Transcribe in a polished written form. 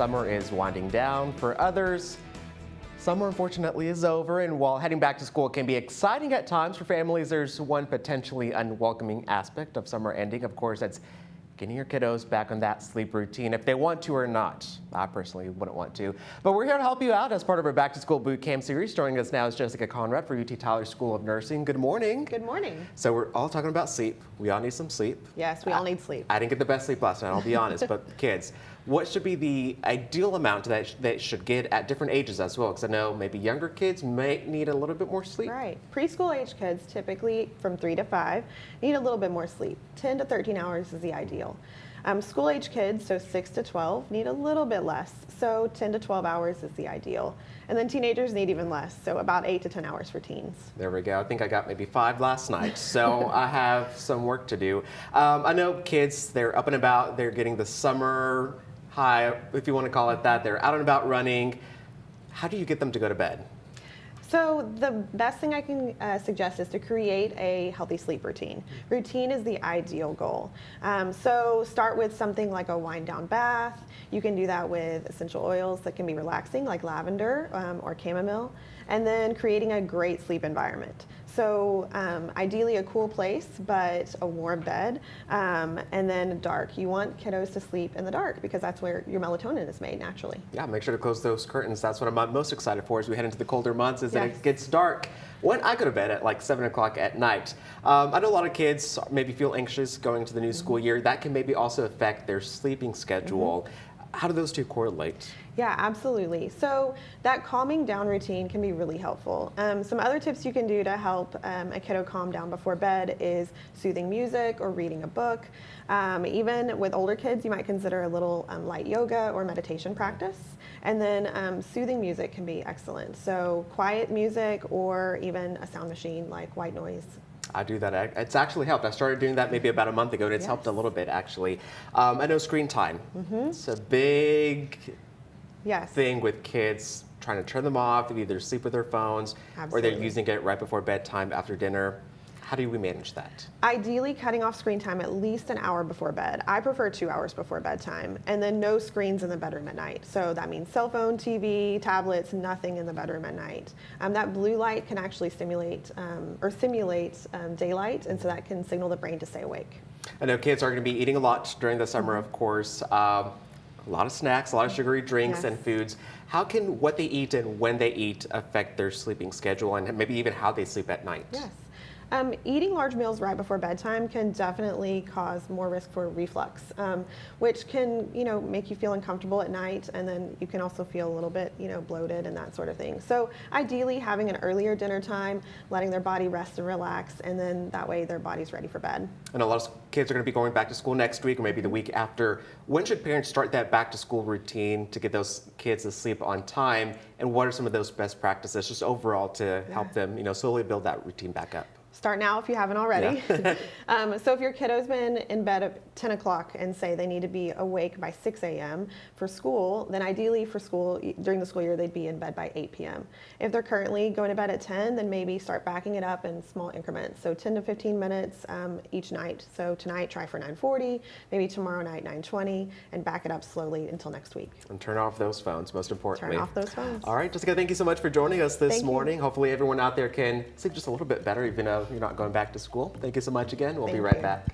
Summer is winding down. For others, summer unfortunately is over, and while heading back to school can be exciting at times for families, there's one potentially unwelcoming aspect of summer ending. Of course, that's getting your kiddos back on that sleep routine, if they want to or not. I personally wouldn't want to. But we're here to help you out as part of our Back to School Boot Camp series. Joining us now is Jessica Conrad for UT Tyler School of Nursing. Good morning. Good morning. So we're all talking about sleep. We all need some sleep. Yes, we all need sleep. I didn't get the best sleep last night, I'll be honest, but kids, what should be the ideal amount that they should get at different ages as well? Because I know maybe younger kids may need a little bit more sleep. Right. Preschool age kids, typically from 3 to 5, need a little bit more sleep. 10 to 13 hours is the ideal. School age kids, so 6 to 12, need a little bit less. So 10 to 12 hours is the ideal. And then teenagers need even less, so about 8 to 10 hours for teens. There we go. I think I got maybe 5 last night, so I have some work to do. I know kids, they're up and about, they're getting the summer high, if you want to call it that. They're out and about running. How do you get them to go to bed? So the best thing I can suggest is to create a healthy sleep routine. Routine is the ideal goal. So start with something like a wind down bath. You can do that with essential oils that can be relaxing, like lavender or chamomile, and then creating a great sleep environment. So ideally a cool place, but a warm bed, and then dark. You want kiddos to sleep in the dark because that's where your melatonin is made naturally. Yeah, make sure to close those curtains. That's what I'm most excited for as we head into the colder months, is that Yes. it gets dark. When I go to bed at like 7 o'clock at night, I know a lot of kids maybe feel anxious going into the new school year. That can maybe also affect their sleeping schedule. How do those two correlate? Yeah, absolutely. So that calming down routine can be really helpful. Some other tips you can do to help a kiddo calm down before bed is soothing music or reading a book. Even with older kids, you might consider a little light yoga or meditation practice. And then soothing music can be excellent. So quiet music or even a sound machine like white noise. I do that. It's actually helped. I started doing that maybe about a month ago, and it's helped a little bit, actually. I know screen time. It's a big thing with kids, trying to turn them off. They either sleep with their phones or they're using it right before bedtime, after dinner. How do we manage that? Ideally, cutting off screen time at least an hour before bed. I prefer 2 hours before bedtime, and then no screens in the bedroom at night. So that means cell phone, TV, tablets, nothing in the bedroom at night. That blue light can actually stimulate or simulate daylight, and so that can signal the brain to stay awake. I know kids are going to be eating a lot during the summer, of course. A lot of snacks, a lot of sugary drinks and foods. How can what they eat and when they eat affect their sleeping schedule and maybe even how they sleep at night? Yes. Eating large meals right before bedtime can definitely cause more risk for reflux, which can, make you feel uncomfortable at night, and then you can also feel a little bit, bloated and that sort of thing. So ideally having an earlier dinner time, letting their body rest and relax, and then that way their body's ready for bed. And a lot of kids are going to be going back to school next week or maybe the week after. When should parents start that back to school routine to get those kids to sleep on time? And what are some of those best practices just overall to help them, slowly build that routine back up? Start now if you haven't already. So if your kiddo's been in bed at 10 o'clock and say they need to be awake by 6 a.m. for school, then ideally for school, during the school year, they'd be in bed by 8 p.m. If they're currently going to bed at 10, then maybe start backing it up in small increments. So 10 to 15 minutes each night. So tonight, try for 9:40, maybe tomorrow night, 9:20, and back it up slowly until next week. And turn off those phones, most importantly. Turn off those phones. All right, Jessica, thank you so much for joining us this Thank morning. you. Hopefully everyone out there can sleep just a little bit better, even though you're not going back to school. Thank you so much again. We'll be right back.